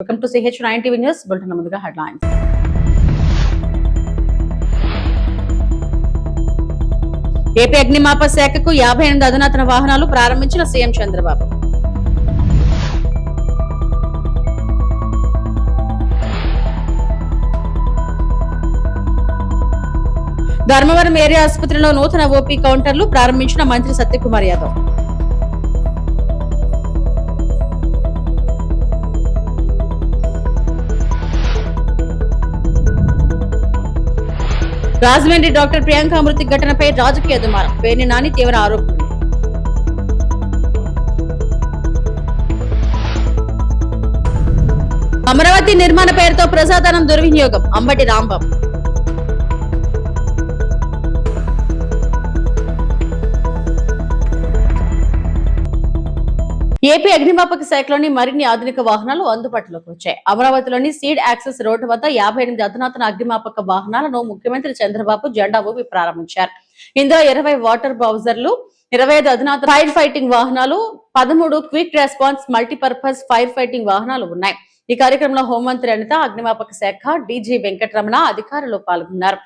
Welcome to CH9 TV News. Bulletin ముందుగా headlines. AP అగ్నిమాపక శాఖకు 58 అధునాతన వాహనాలు ప్రారంభించిన సీఎం చంద్రబాబు. ధర్మవరం ఏరియా ఆసుపత్రిలో నూతన ఓపీ కౌంటర్లు ప్రారంభించిన మంత్రి సత్యకుమార్ యాదవ్. రాజమండ్రి డాక్టర్ ప్రియాంక మృతి ఘటనపై రాజకీయ దుమారం. పేర్ని నాని తీవ్ర ఆరోపణలు. అమరావతి నిర్మాణ పేరుతో ప్రజాధనం దుర్వినియోగం. అంబటి రాంబాబు. ఏపీ అగ్నిమాపక శాఖలోని మరిన్ని ఆధునిక వాహనాలు అందుబాటులోకి వచ్చాయి. అమరావతిలోని సీడ్ యాక్సెస్ రోడ్డు వద్ద 58 అధునాతన అగ్నిమాపక వాహనాలను ముఖ్యమంత్రి చంద్రబాబు జెండా ఊపి ప్రారంభించారు. ఇందులో 20 వాటర్ బౌజర్లు, 25 అధునాతన ఫైర్ ఫైటింగ్ వాహనాలు, 13 quick response multipurpose fire fighting వాహనాలు ఉన్నాయి. ఈ కార్యక్రమంలో హోంమంత్రి అనిత, అగ్నిమాపక శాఖ డీజీ వెంకటరమణ అధికారులు పాల్గొన్నారు.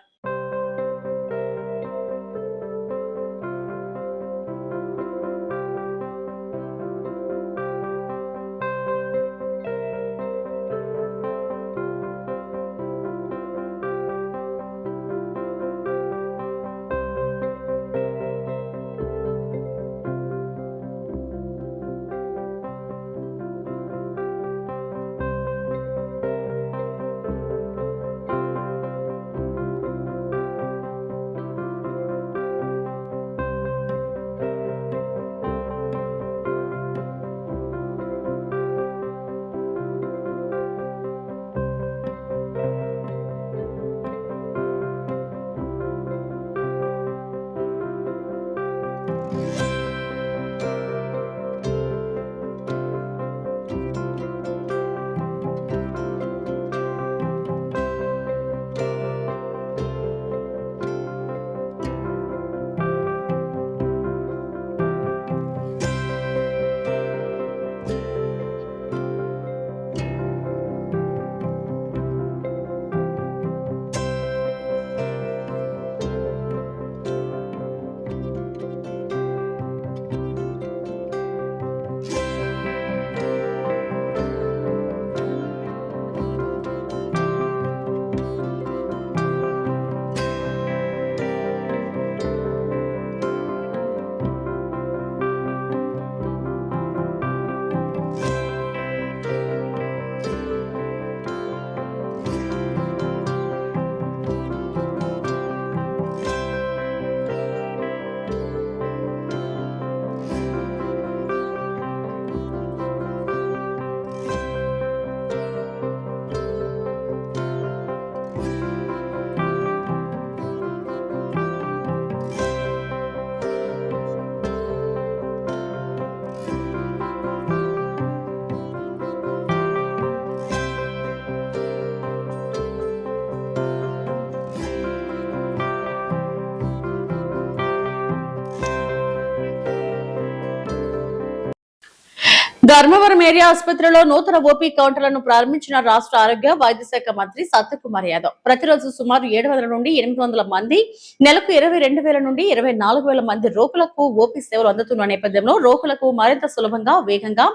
ధర్మవరం ఏరియా ఆసుపత్రిలో నూతన ఓపీ కౌంటర్లను ప్రారంభించిన రాష్ట్ర ఆరోగ్య వైద్య శాఖ మంత్రి సత్యకుమార్ యాదవ్. ప్రతిరోజు సుమారు 700 నుండి 800 మంది, నెలకు 22,000 నుండి 24,000 మంది రోగులకు ఓపీ సేవలు అందుతున్న నేపథ్యంలో రోగులకు మరింత సులభంగా, వేగంగా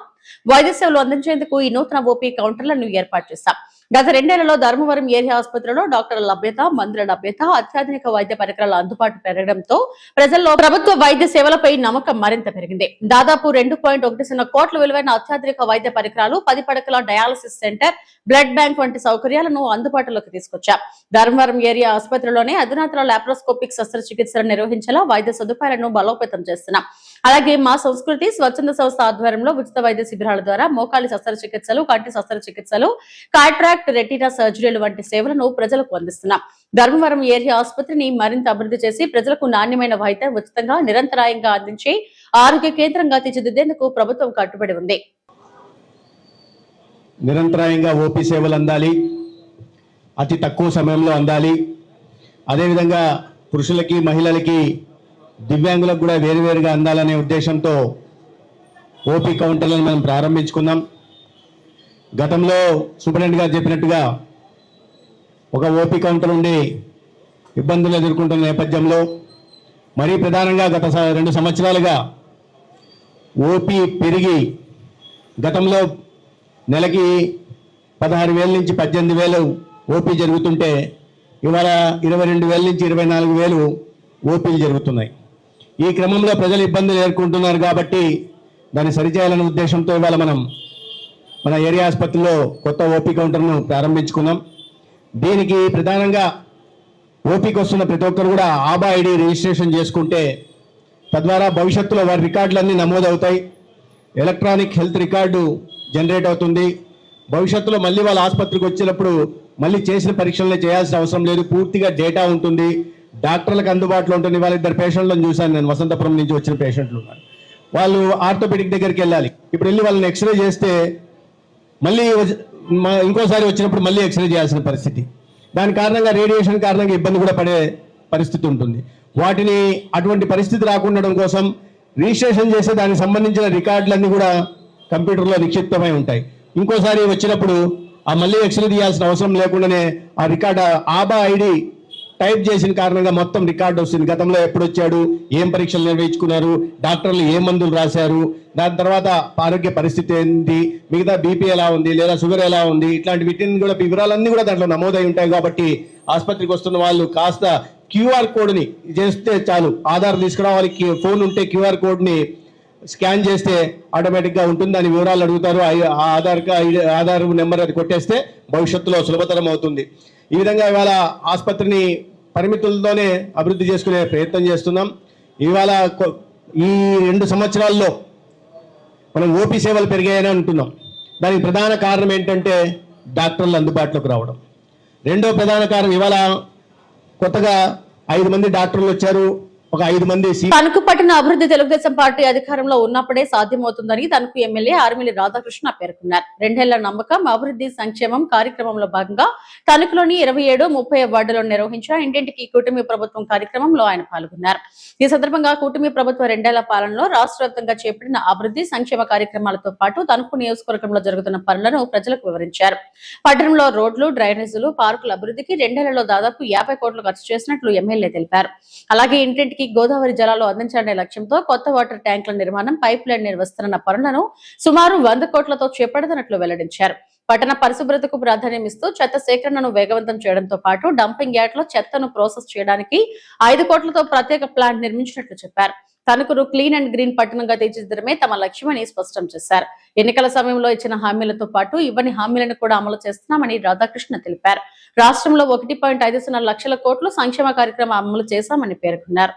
వైద్య సేవలు అందించేందుకు ఈ నూతన ఓపీ కౌంటర్లను ఏర్పాటు చేశాం. గత 2 నెలల్లో ధర్మవరం ఏరియా ఆసుపత్రిలో డాక్టర్ల లభ్యత, మందుల లభ్యత, అత్యాధునిక వైద్య పరికరాల అందుబాటు పెరగడంతో ప్రజల్లో ప్రభుత్వ వైద్య సేవలపై నమ్మకం మరింత పెరిగింది. దాదాపు 2.1 కోట్ల విలువైన అత్యాధునిక వైద్య పరికరాలు, 10 పడకల డయాలసిస్ సెంటర్, బ్లడ్ బ్యాంక్ వంటి సౌకర్యాలను అందుబాటులోకి తీసుకొచ్చాం. ధర్మవరం ఏరియా ఆసుపత్రిలోనే అధునాతన లాప్రోస్కోపిక్ శస్త్రచికిత్సలు నిర్వహించేలా వైద్య సదుపాయాలను బలోపేతం చేస్తున్నాం. అలాగే మా సంస్కృతి స్వచ్ఛంద సంస్థ ఆధ్వర్యంలో ఉచిత వైద్య శిబిరాల ద్వారా మోకాలి శస్త్రచికిత్సలు, కంటి శస్త్రచికిత్సలు, కాట్రాక్ట్, రెటీనా సర్జరీలు వంటి సేవలను ప్రజలకు అందిస్తున్నాం. ధర్మవరం ఏరియా ఆసుపత్రిని మరింత అభివృద్ధి చేసి ప్రజలకు నాణ్యమైన వైద్యం ఉచితంగా నిరంతరాయంగా అందించి ఆరోగ్య కేంద్రంగా తీర్చిదిద్దేందుకు ప్రభుత్వం కట్టుబడి ఉంది. నిరంతరాయంగా ఓపీ సేవలు అందాలి, అతి తక్కువ సమయంలో అందాలి. అదేవిధంగా పురుషులకి, మహిళలకి, దివ్యాంగులకు కూడా వేరువేరుగా అందాలనే ఉద్దేశంతో ఓపీ కౌంటర్లను మనం ప్రారంభించుకున్నాం. గతంలో సూపరింటెండెంట్ గారు చెప్పినట్టుగా ఒక ఓపీ కౌంటర్ ఉండి ఇబ్బందులు ఎదుర్కొంటున్న నేపథ్యంలో మరీ ప్రధానంగా గత 2 సంవత్సరాలుగా ఓపీ పెరిగి గతంలో నెలకి 16,000 నుంచి 18,000 ఓపీ జరుగుతుంటే ఇవాళ 22,000 నుంచి 24,000 ఓపీలు జరుగుతున్నాయి. ఈ క్రమంలో ప్రజలు ఇబ్బందులు ఎదుర్కొంటున్నారు కాబట్టి దాన్ని సరిచేయాలనే ఉద్దేశంతో ఇవాళ మనం మన ఏరియా ఆసుపత్రిలో కొత్త ఓపీ కౌంటర్ను ప్రారంభించుకున్నాం. దీనికి ప్రధానంగా ఓపీకి వస్తున్న ప్రతి ఒక్కరు కూడా ఆబా ఐడి రిజిస్ట్రేషన్ చేసుకుంటే తద్వారా భవిష్యత్తులో వారి రికార్డులన్నీ నమోదవుతాయి. ఎలక్ట్రానిక్ హెల్త్ రికార్డు జనరేట్ అవుతుంది. భవిష్యత్తులో మళ్ళీ వాళ్ళ ఆసుపత్రికి వచ్చినప్పుడు మళ్ళీ చేసిన పరీక్షలనే చేయాల్సిన అవసరం లేదు. పూర్తిగా డేటా ఉంటుంది, డాక్టర్లకు అందుబాటులో ఉంటుంది. వాళ్ళ 2 పేషెంట్లను చూశాను నేను, వసంతపురం నుంచి వచ్చిన పేషెంట్లు ఉన్నారు. వాళ్ళు ఆర్థోపెడిక్ దగ్గరికి వెళ్ళాలి. ఇప్పుడు వెళ్ళి వాళ్ళని ఎక్స్రే చేస్తే మళ్ళీ ఇంకోసారి వచ్చినప్పుడు మళ్ళీ ఎక్స్రే చేయాల్సిన పరిస్థితి. దాని కారణంగా రేడియేషన్ కారణంగా ఇబ్బంది కూడా పడే పరిస్థితి ఉంటుంది. వాటిని అటువంటి పరిస్థితి రాకుండా కోసం రిజిస్ట్రేషన్ చేసే దానికి సంబంధించిన రికార్డులన్నీ కూడా కంప్యూటర్లో నిక్షిప్తమై ఉంటాయి. ఇంకోసారి వచ్చినప్పుడు ఆ మళ్ళీ ఎక్స్రే తీయాల్సిన అవసరం లేకుండానే ఆ రికార్డు ఆబా ఐడి టైప్ చేసిన కారణంగా మొత్తం రికార్డు వస్తుంది. గతంలో ఎప్పుడు వచ్చాడు, ఏం పరీక్షలు నిర్వహించుకున్నారు, డాక్టర్లు ఏ మందులు రాశారు, దాని తర్వాత ఆరోగ్య పరిస్థితి ఏంటి, మిగతా బీపీ ఎలా ఉంది లేదా షుగర్ ఎలా ఉంది, ఇట్లాంటి వీటిని కూడా వివరాలన్నీ కూడా దాంట్లో నమోదై ఉంటాయి. కాబట్టి ఆసుపత్రికి వస్తున్న వాళ్ళు కాస్త క్యూఆర్ కోడ్ని చేస్తే చాలు. ఆధార్ తీసుకురా, వాళ్ళకి ఫోన్ ఉంటే క్యూఆర్ కోడ్ని స్కాన్ చేస్తే ఆటోమేటిక్గా ఉంటుంది. దాని వివరాలు అడుగుతారు, ఆధార్ నెంబర్ అది కొట్టేస్తే భవిష్యత్తులో సులభతరం అవుతుంది. ఈ విధంగా ఇవాళ ఆసుపత్రిని పరిమితులతోనే అభివృద్ధి చేసుకునే ప్రయత్నం చేస్తున్నాం. ఇవాళ ఈ 2 సంవత్సరాల్లో మనం ఓపీ సేవలు పెరిగాయని అంటున్నాం. దానికి ప్రధాన కారణం ఏంటంటే డాక్టర్లు అందుబాటులోకి రావడం. రెండో ప్రధాన కారణం ఇవాళ కొత్తగా 5 మంది డాక్టర్లు వచ్చారు, ఒక 5 మంది తణుకు పట్టణ అభివృద్ధి తెలుగుదేశం పార్టీ అధికారంలో ఉన్నప్పుడే సాధ్యమవుతుందని తణుకు ఎమ్మెల్యే ఆర్మిలి రాధాకృష్ణ పేర్కొన్నారు. 2 ఏళ్ల నమ్మకం అభివృద్ధి సంక్షేమం కార్యక్రమంలో భాగంగా తణుకులోని 27, 30 వార్డులో నిర్వహించిన ఇంటింటికి కూటమి ప్రభుత్వం కార్యక్రమంలో ఆయన పాల్గొన్నారు. ఈ సందర్భంగా కూటమి ప్రభుత్వ 2 ఏళ్ల పాలనలో రాష్ట్ర వ్యాప్తంగా చేపట్టిన అభివృద్ధి సంక్షేమ కార్యక్రమాలతో పాటు తణుకు నియోజకవర్గంలో జరుగుతున్న పనులను ప్రజలకు వివరించారు. పట్టణంలో రోడ్లు, డ్రైనేజీలు, పార్కుల అభివృద్ధికి 2 ఏళ్లలో దాదాపు 50 కోట్లు ఖర్చు చేసినట్లు ఎమ్మెల్యే తెలిపారు. అలాగే ఇంటింటికి గోదావరి జలాలు అందించాలనే లక్ష్యంతో కొత్త వాటర్ ట్యాంకుల నిర్మాణం, పైప్ లైన్ నిర్వహిస్తున్న పనులను సుమారు 100 కోట్లతో చేపడుతున్నట్లు వెల్లడించారు. పట్టణ పరిశుభ్రతకు ప్రాధాన్యమిస్తూ చెత్త సేకరణను వేగవంతం చేయడంతో పాటు డంపింగ్ యార్డ్ లో చెత్తను ప్రాసెస్ చేయడానికి 5 కోట్లతో ప్రత్యేక ప్లాంట్ నిర్మించినట్లు చెప్పారు. తణుకును క్లీన్ అండ్ గ్రీన్ పట్టణంగా తీర్చిదిద్దడమే తమ లక్ష్యమని స్పష్టం చేశారు. ఎన్నికల సమయంలో ఇచ్చిన హామీలతో పాటు ఇవ్వని హామీలను కూడా అమలు చేస్తున్నామని రాధాకృష్ణ తెలిపారు. రాష్ట్రంలో 1.50 లక్షల కోట్లు సంక్షేమ కార్యక్రమం అమలు చేశామని పేర్కొన్నారు.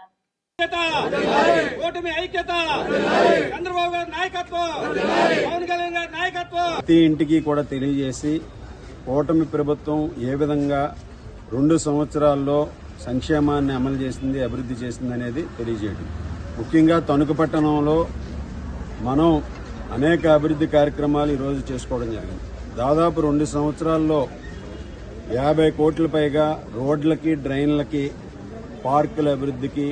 ప్రతి ఇంటికి కూడా తెలియజేసి కూటమి ప్రభుత్వం ఏ విధంగా 2 సంవత్సరాల్లో సంక్షేమాన్ని అమలు చేసింది, అభివృద్ధి చేసింది అనేది తెలియజేయడం. ముఖ్యంగా తణుకు పట్టణంలో మనం అనేక అభివృద్ధి కార్యక్రమాలు ఈరోజు చేసుకోవడం జరిగింది. దాదాపు 2 సంవత్సరాల్లో 50 కోట్ల పైగా రోడ్లకి, డ్రైన్లకి, పార్కుల అభివృద్ధికి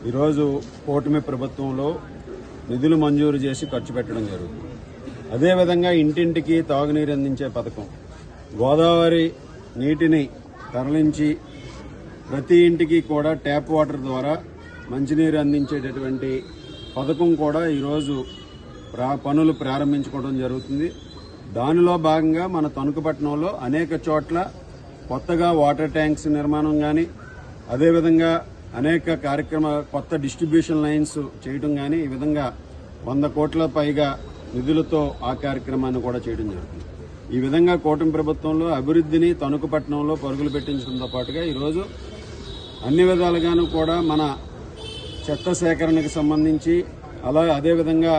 ఈరోజు కూటమి ప్రభుత్వంలో నిధులు మంజూరు చేసి ఖర్చు పెట్టడం జరుగుతుంది. అదేవిధంగా ఇంటింటికి తాగునీరు అందించే పథకం, గోదావరి నీటిని తరలించి ప్రతి ఇంటికి కూడా ట్యాప్ వాటర్ ద్వారా మంచినీరు అందించేటటువంటి పథకం కూడా ఈరోజు పనులు ప్రారంభించుకోవడం జరుగుతుంది. దానిలో భాగంగా మన తణుకు పట్టణంలో అనేక చోట్ల కొత్తగా వాటర్ ట్యాంక్స్ నిర్మాణం కానీ, అదేవిధంగా అనేక కొత్త డిస్ట్రిబ్యూషన్ లైన్స్ చేయడం కానీ, ఈ విధంగా 100 కోట్ల పైగా నిధులతో ఆ కార్యక్రమాన్ని కూడా చేయడం జరుగుతుంది. ఈ విధంగా కూటమి ప్రభుత్వంలో అభివృద్ధిని తణుకు పట్టణంలో పరుగులు పెట్టించడంతో పాటుగా ఈరోజు అన్ని విధాలుగాను కూడా మన చెత్త సేకరణకు సంబంధించి, అదేవిధంగా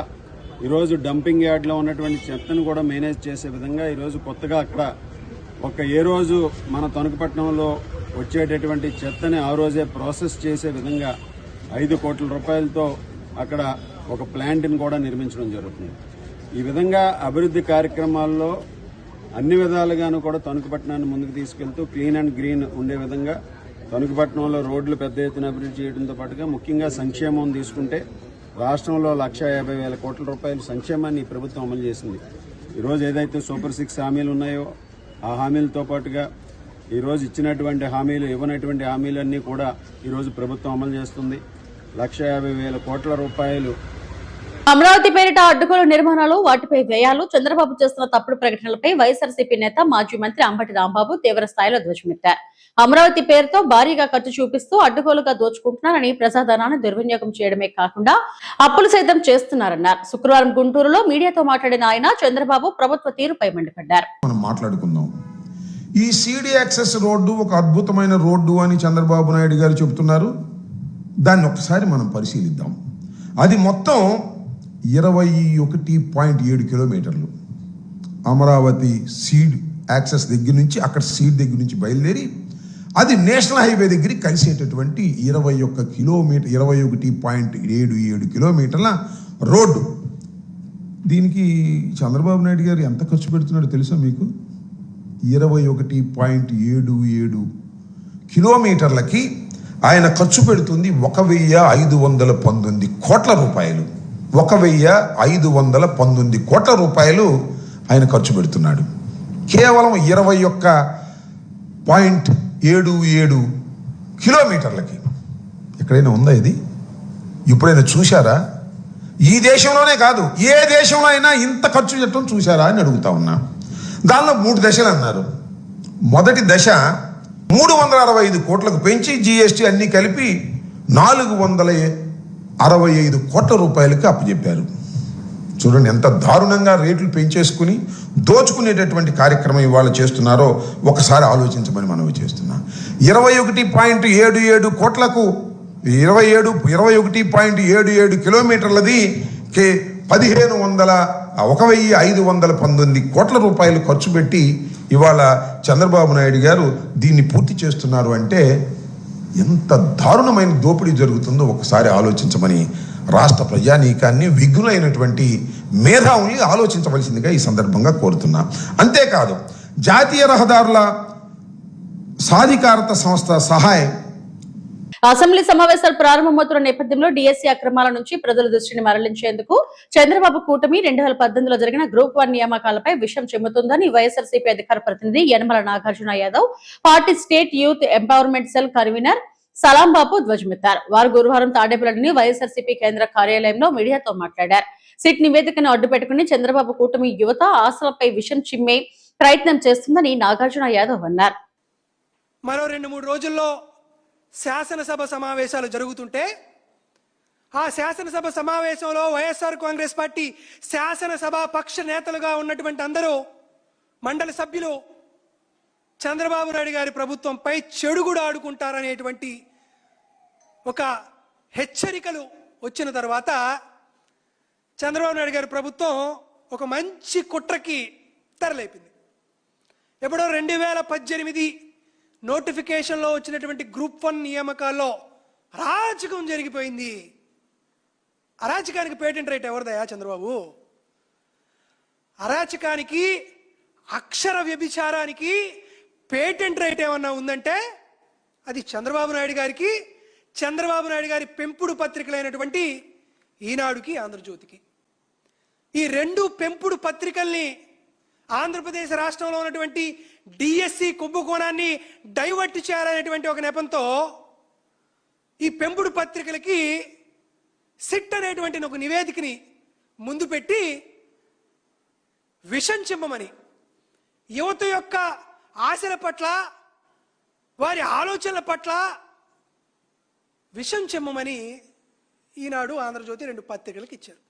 ఈరోజు డంపింగ్ యార్డ్లో ఉన్నటువంటి చెత్తను కూడా మేనేజ్ చేసే విధంగా ఈరోజు కొత్తగా అక్కడ ఏ రోజు మన తణుకుపట్నంలో వచ్చేటటువంటి చెత్తని ఆ రోజే ప్రాసెస్ చేసే విధంగా 5 కోట్ల రూపాయలతో అక్కడ ఒక ప్లాంట్ని కూడా నిర్మించడం జరుగుతుంది. ఈ విధంగా అభివృద్ధి కార్యక్రమాల్లో అన్ని విధాలుగాను కూడా తణుకుపట్నాన్ని ముందుకు తీసుకెళ్తూ క్లీన్ అండ్ గ్రీన్ ఉండే విధంగా తణుకుపట్నంలో రోడ్లు పెద్ద ఎత్తున అభివృద్ధి చేయడంతో పాటుగా ముఖ్యంగా సంక్షేమం తీసుకుంటే రాష్ట్రంలో 1,50,000 కోట్ల రూపాయల సంక్షేమాన్ని ఈ ప్రభుత్వం అమలు చేసింది. ఈరోజు ఏదైతే సూపర్ 6 హామీలు ఉన్నాయో ఆ హామీలతో పాటుగా ఈరోజు ఇచ్చినటువంటి హామీలు, ఇవ్వనటువంటి హామీలన్నీ కూడా ఈరోజు ప్రభుత్వం అమలు చేస్తుంది. 1,50,000 కోట్ల రూపాయలు అమరావతి పేరిట అడ్డుగోలు నిర్మాణాలు, వాటిపై వ్యయాలు, చంద్రబాబు చేస్తున్న తప్పుడు ప్రకటనలపై వైఎస్ఆర్సీపీ నేత మాజీ మంత్రి అంబటి రాంబాబు తీవ్ర స్థాయిలో ధ్వజమెత్తారు. అమరావతి పేరుతో భారీగా ఖర్చు చూపిస్తూ అడ్డుగోలుగా దోచుకుంటున్నారని, ప్రజాధనాన్ని దుర్వినియోగం చేయడమే కాకుండా అప్పులు సైతం చేస్తున్నారన్నారు. శుక్రవారం గుంటూరులో మీడియాతో మాట్లాడిన ఆయన చంద్రబాబు ప్రభుత్వ తీరుపై మండిపడ్డారు. మనం మాట్లాడుకుందాం. ఈ సిడి యాక్సెస్ రోడ్డు ఒక అద్భుతమైన రోడ్డు అని చంద్రబాబు నాయుడు గారు చెబుతున్నారు. దాన్ని ఒకసారి మనం పరిశీలిద్దాం. అది మొత్తం 21.7 కిలోమీటర్లు. అమరావతి సీడ్ యాక్సెస్ దగ్గర నుంచి, అక్కడ సీడ్ దగ్గర నుంచి బయలుదేరి అది నేషనల్ హైవే దగ్గరికి కలిసేటటువంటి 21.77 కిలోమీటర్ల రోడ్డు. దీనికి చంద్రబాబు నాయుడు గారు ఎంత ఖర్చు పెడుతున్నాడో తెలుసా మీకు? 21.77 కిలోమీటర్లకి ఆయన ఖర్చు పెడుతుంది 1,519 కోట్ల రూపాయలు. 1,519 కోట్ల రూపాయలు ఆయన ఖర్చు పెడుతున్నాడు. కేవలం 21.77 కిలోమీటర్లకి. ఎక్కడైనా ఉందా ఇది? ఎప్పుడైనా చూశారా? ఈ దేశంలోనే కాదు, ఏ దేశంలో అయినా ఇంత ఖర్చు పెట్టడం చూశారా అని అడుగుతా ఉన్నా. దానిలో 3 దశలు అన్నారు. మొదటి దశ 365 కోట్లకు పెంచి జీఎస్టీ అన్ని కలిపి 465 కోట్ల రూపాయలకి అప్పచెప్పారు. చూడండి ఎంత దారుణంగా రేట్లు పెంచేసుకుని దోచుకునేటటువంటి కార్యక్రమం ఇవాళ చేస్తున్నారో ఒకసారి ఆలోచించమని మనవి చేస్తున్నా. 21.77 కోట్లకు 21.77 కిలోమీటర్లది 1,519 కోట్ల రూపాయలు ఖర్చు పెట్టి ఇవాళ చంద్రబాబు నాయుడు గారు దీన్ని పూర్తి చేస్తున్నారు అంటే ఎంత దారుణమైన దోపిడీ జరుగుతుందో ఒకసారి ఆలోచించమని రాష్ట్ర ప్రజానీకాన్ని, విఘ్నులైనటువంటి మేధావుల్ని ఆలోచించవలసిందిగా ఈ సందర్భంగా కోరుతున్నా. అంతేకాదు, జాతీయ రహదారుల సాధికారత సంస్థ సహాయం అసెంబ్లీ సమావేశాలు ప్రారంభమవుతున్న నేపథ్యంలో డిఎస్సీ అక్రమాల నుంచి ప్రజల దృష్టిని మరలించేందుకు చంద్రబాబు కూటమి 2018లో జరిగిన గ్రూప్ 1 నియామకాలపై విషయం చెబుతుందని వైఎస్ఆర్సీపీ అధికార ప్రతినిధి Yanamala Nagarjuna Yadav, party state youth empowerment cell convener Salambabu ధ్వజమెత్తారు. వారు గురువారం తాడేపల్లిలోని వైఎస్ఆర్సీపీ కేంద్ర కార్యాలయంలో మీడియాతో మాట్లాడారు. సిట్ నివేదికను అడ్డుపెట్టుకుని చంద్రబాబు కూటమి యువత ఆశలపై విషం చిమ్మే ప్రయత్నం చేస్తుందని నాగార్జున యాదవ్ అన్నారు. మరో 2-3 రోజుల్లో శాసనసభ సమావేశాలు జరుగుతుంటే ఆ శాసనసభ సమావేశంలో వైఎస్ఆర్ కాంగ్రెస్ పార్టీ శాసనసభ పక్ష నేతలుగా ఉన్నటువంటి అందరూ మండలి సభ్యులు చంద్రబాబు నాయుడు గారి ప్రభుత్వంపై చెడుగుడు ఆడుకుంటారనేటువంటి ఒక హెచ్చరికలు వచ్చిన తర్వాత చంద్రబాబు నాయుడు గారి ప్రభుత్వం ఒక మంచి కుట్రకి తెరలేపింది. ఎప్పుడో 2018 నోటిఫికేషన్లో వచ్చినటువంటి గ్రూప్ 1 నియామకాల్లో అరాచకం జరిగిపోయింది. అరాచకానికి పేటెంట్ రైట్ ఎవరిదయా చంద్రబాబు? అరాచకానికి, అక్షర వ్యభిచారానికి పేటెంట్ రైట్ ఏమన్నా ఉందంటే అది చంద్రబాబు నాయుడు గారికి, చంద్రబాబు నాయుడు గారి పెంపుడు పత్రికలైనటువంటి ఈనాడుకి, ఆంధ్రజ్యోతికి. ఈ 2 పెంపుడు పత్రికల్ని ఆంధ్రప్రదేశ్ రాష్ట్రంలో ఉన్నటువంటి డిఎస్సి కుంభకోణాన్ని డైవర్ట్ చేయాలనేటువంటి ఒక నెపంతో ఈ పెంపుడు పత్రికలకి సిట్ అనేటువంటి ఒక నివేదికని ముందు పెట్టి విషం చిమ్మమని, యువత యొక్క ఆశల పట్ల, వారి ఆలోచనల పట్ల విషం చిమ్మమని ఈనాడు, ఆంధ్రజ్యోతి 2 పత్రికలకు ఇచ్చారు.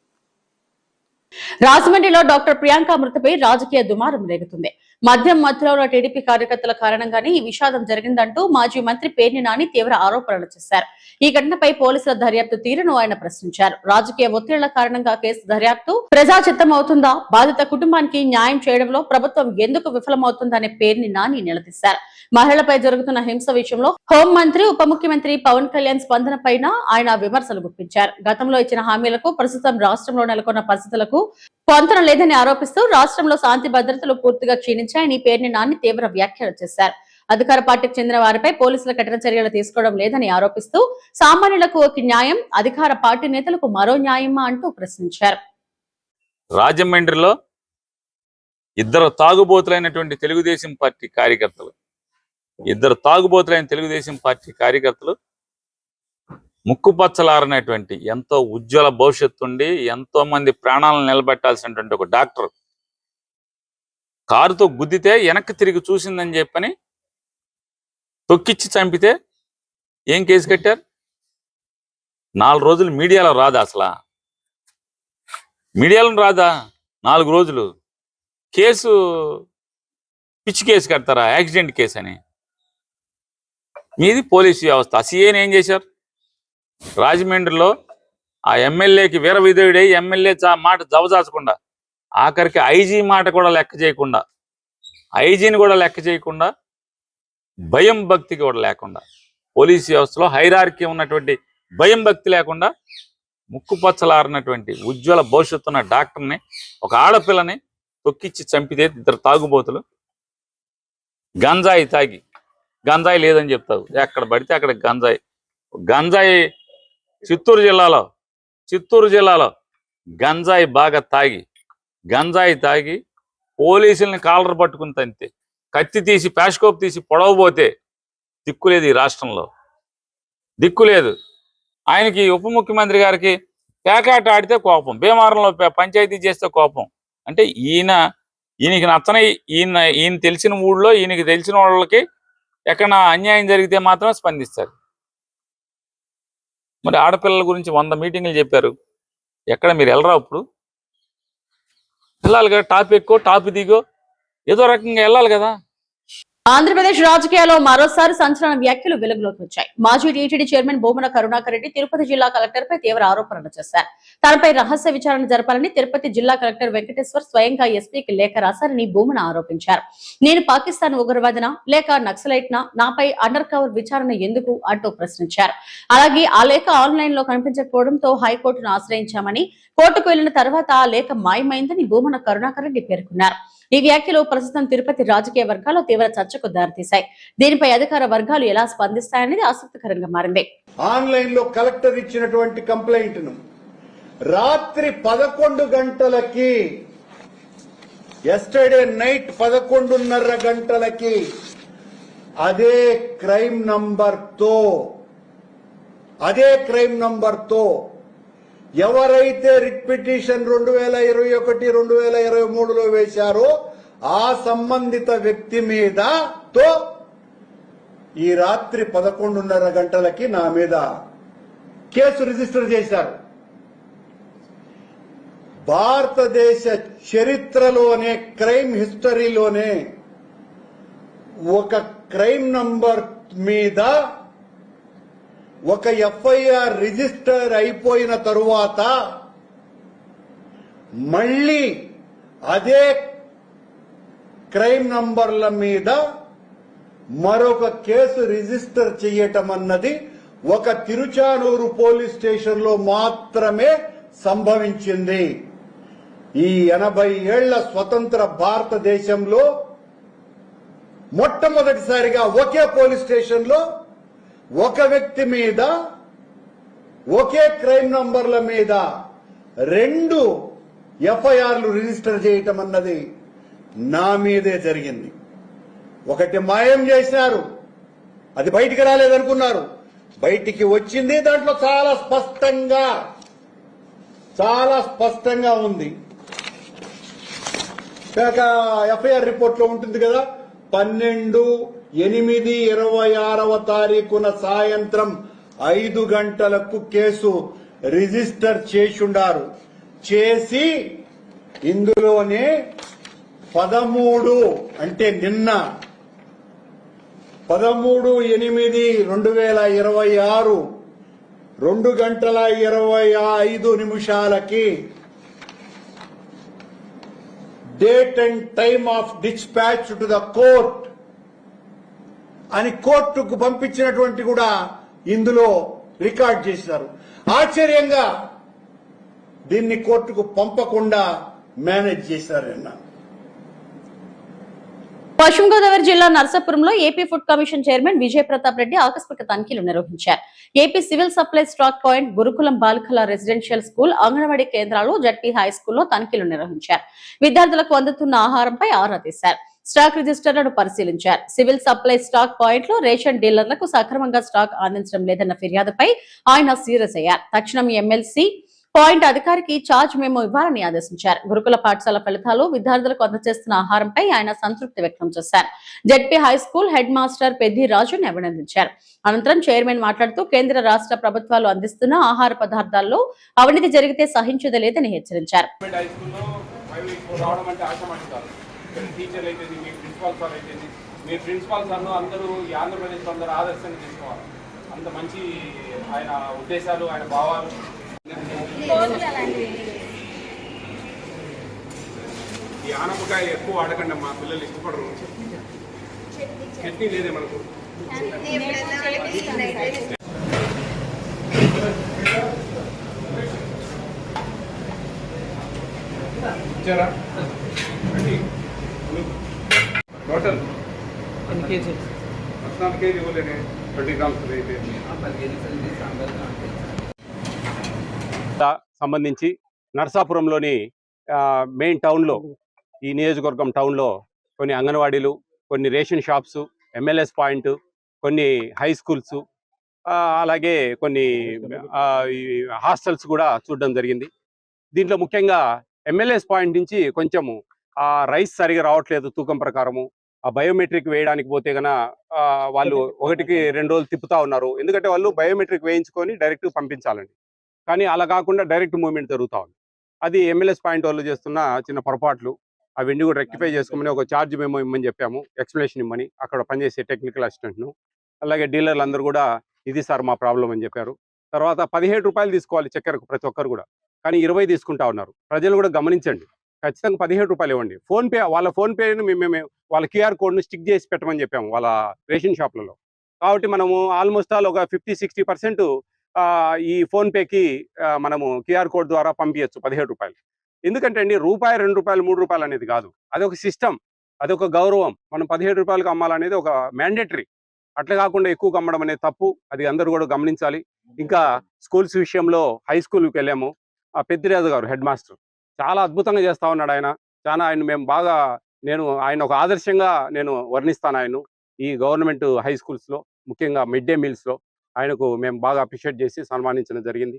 రాజమండ్రిలో డాక్టర్ ప్రియాంక మృతిపై రాజకీయ దుమారం రేగుతుంది. మద్యం మధ్యలో ఉన్న టీడీపీ కార్యకర్తల కారణంగానే ఈ విషాదం జరిగిందంటూ మాజీ మంత్రి పేర్ని నాని తీవ్ర ఆరోపణలు చేశారు. ఈ ఘటనపై పోలీసుల దర్యాప్తు తీరును ఆయన ప్రశ్నించారు. రాజకీయ ఒత్తిళ్ల కారణంగా కేసు దర్యాప్తు ప్రజాచిత్తం అవుతుందా? బాధిత కుటుంబానికి న్యాయం చేయడంలో ప్రభుత్వం ఎందుకు విఫలమవుతుందనే పేర్ని నాని నిలదీశారు. మహిళలపై జరుగుతున్న హింస విషయంలో హోంమంత్రి, ఉప ముఖ్యమంత్రి పవన్ కళ్యాణ్ స్పందన పైన ఆయన విమర్శలు గుప్పించారు. గతంలో ఇచ్చిన హామీలకు ప్రస్తుతం రాష్ట్రంలో నెలకొన్న పరిస్థితులకు పొంతన లేదని ఆరోపిస్తూ రాష్ట్రంలో శాంతి భద్రతలు పూర్తిగా క్షీణించాయని పేర్ని నాని తీవ్ర వ్యాఖ్యలు చేశారు. అధికార పార్టీకి చెందిన వారిపై పోలీసుల కఠిన చర్యలు తీసుకోవడం లేదని ఆరోపిస్తూ సామాన్యులకు ఒక న్యాయం, అధికార పార్టీ నేతలకు మరో న్యాయమా అంటూ ప్రశ్నించారు. రాజమండ్రిలో ఇద్దరు తాగుబోతులైన తెలుగుదేశం పార్టీ కార్యకర్తలు ముక్కుపచ్చలారనటువంటి ఎంతో ఉజ్వల భవిష్యత్తు ఉండి ఎంతో మంది ప్రాణాలను నిలబెట్టాల్సినటువంటి ఒక డాక్టర్ కారుతో గుద్దితే వెనక్కి తిరిగి చూసిందని చెప్పని తొక్కిచ్చి చంపితే ఏం కేసు కట్టారు? 4 రోజులు మీడియాలో రాదా? మీడియాలో రాదా 4 రోజులు? కేసు పిచ్చి కేసు కడతారా? యాక్సిడెంట్ కేసు అని. మీది పోలీసు వ్యవస్థ. సీఏని ఏం చేశారు? రాజమండ్రిలో ఆ ఎమ్మెల్యేకి వీర విధేయుడై ఎమ్మెల్యే మాట జవదాచకుండా, ఆఖరికి ఐజీ మాట కూడా లెక్క చేయకుండా, ఐజీని కూడా లెక్క చేయకుండా, భయం భక్తి కూడా లేకుండా, పోలీసు వ్యవస్థలో హైరార్కీ ఉన్నటువంటి భయం భక్తి లేకుండా ముక్కుపచ్చలారినటువంటి ఉజ్వల భవిష్యత్తున్న డాక్టర్ని, ఒక ఆడపిల్లని తొక్కిచ్చి చంపితే ఇద్దరు తాగుబోతులు. గంజాయి లేదని చెప్తావు, ఎక్కడ పడితే అక్కడ గంజాయి చిత్తూరు జిల్లాలో గంజాయి బాగా తాగి పోలీసుల్ని కాలర్ పట్టుకుని తంతే, కత్తి తీసి ప్యాష్కోప్ తీసి పొడవబోతే దిక్కులేదు. ఈ రాష్ట్రంలో దిక్కులేదు. ఆయనకి ఉప ముఖ్యమంత్రి గారికి పేకాట ఆడితే కోపం, భీమవరంలో పంచాయతీ చేస్తే కోపం. అంటే ఈయనకి నచ్చని, ఈయన తెలిసిన ఊళ్ళో ఈయనకి తెలిసిన వాళ్ళకి ఎక్కడ అన్యాయం జరిగితే మాత్రం స్పందిస్తారు. మరి ఆడపిల్లల గురించి 100 మీటింగులు చెప్పారు. ఎక్కడ మీరు వెళ్ళరా? ఇప్పుడు వెళ్ళాలి కదా, టాప్ ఎక్కువ టాప్ దిగో ఏదో రకంగా వెళ్ళాలి కదా. ఆంధ్రప్రదేశ్ రాజకీయాల్లో మరోసారి సంచలన వ్యాఖ్యలు వెలుగులోకి వచ్చాయి. మాజీ టీటీడీ చైర్మన్ భూమన కరుణాకర్ రెడ్డి తిరుపతి జిల్లా కలెక్టర్ పై తీవ్ర ఆరోపణలు చేశారు. తనపై రహస్య విచారణ జరపాలని తిరుపతి జిల్లా కలెక్టర్ వెంకటేశ్వర్ స్వయంగా ఎస్పీకి లేఖ రాశారని భూమన ఆరోపించారు. నేను పాకిస్తాన్ ఉగ్రవాదినా లేక నక్సలైట్నా, నాపై అండర్ కవర్ విచారణ ఎందుకు అంటూ ప్రశ్నించారు. అలాగే ఆ లేఖ ఆన్లైన్ లో కనిపించకపోవడంతో హైకోర్టును ఆశ్రయించామని, కోర్టుకు వెళ్లిన తర్వాత ఆ లేఖ మాయమైందని భూమన కరుణాకర్ రెడ్డి పేర్కొన్నారు. ఈ వ్యాఖ్యలు ప్రస్తుతం తిరుపతి రాజకీయ వర్గాల్లో తీవ్ర చర్చకు దారితీశాయి. దీనిపై అధికార వర్గాలు ఎలా స్పందిస్తాయనేది ఆసక్తికరంగా మారింది. ఆన్లైన్ లో కలెక్టర్ ఇచ్చినటువంటి కంప్లైంట్ ను రాత్రి 11 గంటలకి, ఎస్టర్డే నైట్ 11:30 గంటలకి అదే క్రైమ్ నంబర్ తో ఎవరైతే రిట్ పిటిషన్ 2021, 2023లో వేశారో ఆ సంబంధిత వ్యక్తి మీద ఈ రాత్రి 11:30 గంటలకి నా మీద కేసు రిజిస్టర్ చేశారు. భారతదేశ చరిత్రలోనే, క్రైమ్ హిస్టరీలోనే ఒక క్రైమ్ నంబర్ మీద ఒక ఎఫ్ఐఆర్ రిజిస్టర్ అయిపోయిన తరువాత మళ్ళీ అదే క్రైమ్ నంబర్ల మీద మరొక కేసు రిజిస్టర్ చేయటం అన్నది ఒక తిరుచానూరు పోలీస్ స్టేషన్ లో మాత్రమే సంభవించింది. ఈ 80 ఏళ్ల స్వతంత్ర భారతదేశంలో మొట్టమొదటిసారిగా ఒకే పోలీస్ స్టేషన్ లో ఒక వ్యక్తి మీద ఒకే క్రైమ్ నంబర్ల మీద 2 ఎఫ్ఐఆర్లు రిజిస్టర్ చేయటం అన్నది నా మీదే జరిగింది. ఒకటి మాయం చేశారు, అది బయటికి రాలేదనుకున్నారు, బయటికి వచ్చింది. దాంట్లో చాలా స్పష్టంగా ఉంది. ఎఫ్ఐఆర్ రిపోర్ట్ లో ఉంటుంది కదా, 12/8/26 సాయంత్రం 5 గంటలకు కేసు రిజిస్టర్ చేసుండారు. చేసి ఇందులోనే 13 అంటే నిన్న 13/8/2026 2:25 date and time of dispatch to the court అని కోర్టుకు పంపించినటువంటి కూడా ఇందులో రికార్డ్ చేశారు. ఆశ్చర్యంగా దీన్ని కోర్టుకు పంపకుండా మేనేజ్ చేశారు. పశ్చిమ గోదావరి జిల్లా నర్సాపురంలో AP food commission chairman Vijaya Pratap Reddy ఆకస్మిక తనిఖీలు నిర్వహించారు. AP civil supply stock point, గురుకులం బాలికల రెసిడెన్షియల్ స్కూల్, అంగన్వాడీ కేంద్రాలు, జడ్పీ హై స్కూల్లో తనిఖీలు నిర్వహించారు. విద్యార్థులకు అందుతున్న ఆహారంపై ఆరా తీశారు. స్టాక్ రిజిస్టర్లను పరిశీలించారు. సివిల్ సప్లై స్టాక్ పాయింట్ లో రేషన్ డీలర్లకు సక్రమంగా స్టాక్ అందించడం లేదన్న ఫిర్యాదుపై ఆయన సీరియస్ అయ్యారు. తక్షణం ఎమ్మెల్సీ పాయింట్ అధికారికి ఛార్జ్ మెమో ఇవ్వాలని ఆదేశించారు. గురుకుల పాఠశాల ఫలితాలు, విద్యార్థులకు అందజేస్తున్న ఆహారంపై ఆయన సంతృప్తి వ్యక్తం చేశారు. ZP high school head master Peddi రాజుని అభినందించారు. అనంతరం చైర్మన్ మాట్లాడుతూ కేంద్ర రాష్ట్ర ప్రభుత్వాలు అందిస్తున్న ఆహార పదార్థాల్లో అవినీతి జరిగితే సహించేది లేదని హెచ్చరించారు. అంత మంచి ఆయన ఉద్దేశాలు, ఆయన భావాలు. ఈ ఆనపకాయ ఎక్కువ వాడకండి, మా పిల్లలు ఇష్టపడరు. చట్నీ లేదే మనకు. ఇచ్చారా టోటల్ 14 కేజీ ఇవ్వలేనే, 20 గ్రామ్స్ అయితే సంబంధించి నర్సాపురంలోని మెయిన్ టౌన్లో, ఈ నియోజకవర్గం టౌన్లో కొన్ని అంగన్వాడీలు, కొన్ని రేషన్ షాప్స్, ఎంఎల్ఎస్ పాయింట్, కొన్ని హై స్కూల్స్, అలాగే కొన్ని హాస్టల్స్ కూడా చూడడం జరిగింది. దీంట్లో ముఖ్యంగా ఎంఎల్ఎస్ పాయింట్ నుంచి కొంచెము రైస్ సరిగా రావట్లేదు తూకం ప్రకారము. ఆ బయోమెట్రిక్ వేయడానికి పోతే కన్నా వాళ్ళు 1కి 2 రోజులు తిప్పుతా ఉన్నారు. ఎందుకంటే వాళ్ళు బయోమెట్రిక్ వేయించుకొని డైరెక్ట్ పంపించాలండి. కానీ అలా కాకుండా డైరెక్ట్ మూవ్మెంట్ జరుగుతూ ఉంది. అది ఎంఎల్ఎస్ పాయింట్ వాళ్ళు చేస్తున్న చిన్న పొరపాట్లు. అవన్నీ కూడా రెక్టిఫై చేసుకోమని ఒక ఛార్జ్ మేము ఇమ్మని చెప్పాము, ఎక్స్ప్లెనేషన్ ఇమ్మని అక్కడ పనిచేసే టెక్నికల్ అసిస్టెంట్ను. అలాగే డీలర్లు అందరూ కూడా ఇది సార్ మా ప్రాబ్లం అని చెప్పారు. తర్వాత 17 రూపాయలు తీసుకోవాలి చక్కెరకు ప్రతి ఒక్కరు కూడా, కానీ 20 తీసుకుంటా ఉన్నారు. ప్రజలు కూడా గమనించండి, ఖచ్చితంగా 17 రూపాయలు ఇవ్వండి. ఫోన్పే, వాళ్ళ ఫోన్పేని మేము వాళ్ళ క్యూఆర్ కోడ్ను స్టిక్ చేసి పెట్టమని చెప్పాము వాళ్ళ రేషన్ షాప్లలో. కాబట్టి మనము ఆల్మోస్ట్ ఆల్ ఒక 50-60% ఈ ఫోన్పేకి మనము క్యూఆర్ కోడ్ ద్వారా పంపించచ్చు 17 రూపాయలు. ఎందుకంటే అండి, రూపాయి, 2 రూపాయలు, 3 రూపాయలు అనేది కాదు, అదొక సిస్టమ్, అదొక గౌరవం. మనం 17 రూపాయలకు అమ్మాలనేది ఒక మ్యాండేటరీ. అట్లా కాకుండా ఎక్కువగా అమ్మడం అనేది తప్పు. అది అందరూ కూడా గమనించాలి. ఇంకా స్కూల్స్ విషయంలో హై స్కూల్కి వెళ్ళాము. పెద్దిరాజు గారు హెడ్ మాస్టర్ చాలా అద్భుతంగా చేస్తూ ఉన్నాడు. ఆయన మేము బాగా, ఆయన ఒక ఆదర్శంగా నేను వర్ణిస్తాను ఆయన్ను. ఈ గవర్నమెంట్ హై స్కూల్స్లో, ముఖ్యంగా మిడ్ డే మీల్స్లో ఆయనకు మేము బాగా అప్రిషియేట్ చేసి సన్మానించడం జరిగింది.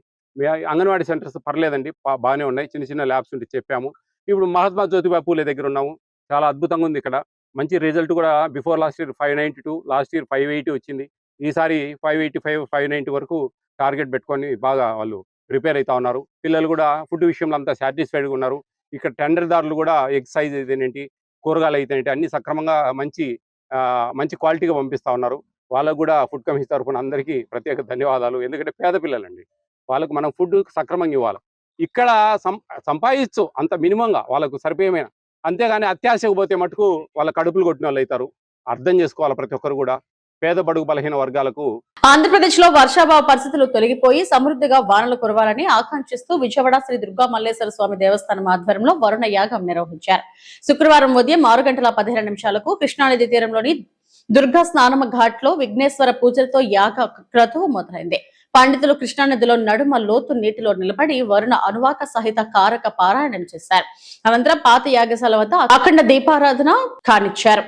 అంగన్వాడీ సెంటర్స్ పర్లేదండి, బాగానే ఉన్నాయి. చిన్న చిన్న ల్యాబ్స్ ఉంటే చెప్పాము. ఇప్పుడు మహాత్మా జ్యోతిబా పూలే దగ్గర ఉన్నాము. చాలా అద్భుతంగా ఉంది ఇక్కడ. మంచి రిజల్ట్ కూడా. Before last year 592, last year 580 వచ్చింది. ఈసారి 585, 590 వరకు టార్గెట్ పెట్టుకొని బాగా వాళ్ళు ప్రిపేర్ అవుతా ఉన్నారు. పిల్లలు కూడా ఫుడ్ విషయంలో అంతా సాటిస్ఫైడ్గా ఉన్నారు. ఇక్కడ టెండర్దారులు కూడా ఎగ్ సైజ్ అయితేనేంటి, కూరగాయలు అయితేనేంటి అన్ని సక్రమంగా మంచి క్వాలిటీగా పంపిస్తూ ఉన్నారు. వాళ్ళకు కూడా ఫుడ్ కమిషన్ తరఫున అందరికీ ప్రత్యేక ధన్యవాదాలు. ఎందుకంటే పేద పిల్లలండి, వాళ్ళకు మనం ఫుడ్ సక్రమంగా ఇవ్వాలి. ఇక్కడ సంపాదించు అంత మినిమంగా వాళ్ళకు సరిపోయేమైన, అంతేగాని అత్యాశకు పోతే మటుకు వాళ్ళ కడుపులు కొట్టిన వాళ్ళు అవుతారు. అర్థం చేసుకోవాలి ప్రతి ఒక్కరు కూడా, పేద బడుగు బలహీన వర్గాలకు. ఆంధ్రప్రదేశ్ లో వర్షాభావ పరిస్థితులు తొలగిపోయి సమృద్ధిగా వానలు కురవాలని ఆకాంక్షిస్తూ విజయవాడ శ్రీ దుర్గా మల్లేశ్వర స్వామి దేవస్థానం ఆధ్వర్యంలో వరుణ యాగం నిర్వహించారు. శుక్రవారం ఉదయం 6:12 కృష్ణానది తీరంలోని దుర్గా స్నానమ ఘాట్ లో విఘ్నేశ్వర పూజలతో యాగ క్రతువు మొదలైంది. పండితులు కృష్ణానదిలో నడుమ లోతు నీటిలో నిలబడి వరుణ అనువాక సహిత కారక పారాయణం చేశారు. అనంతరం పాత యాగశాల వద్ద అఖండ దీపారాధన కానిచ్చారు.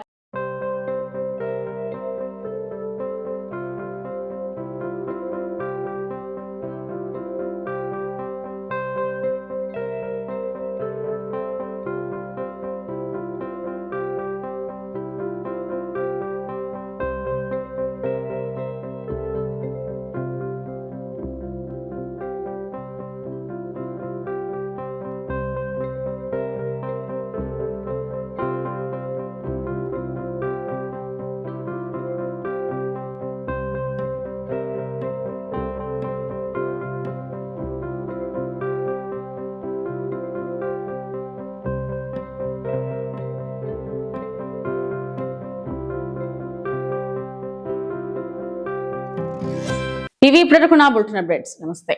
ఇవి ఇప్పటివరకు నా బులెటిన్ అప్డేట్స్. నమస్తే.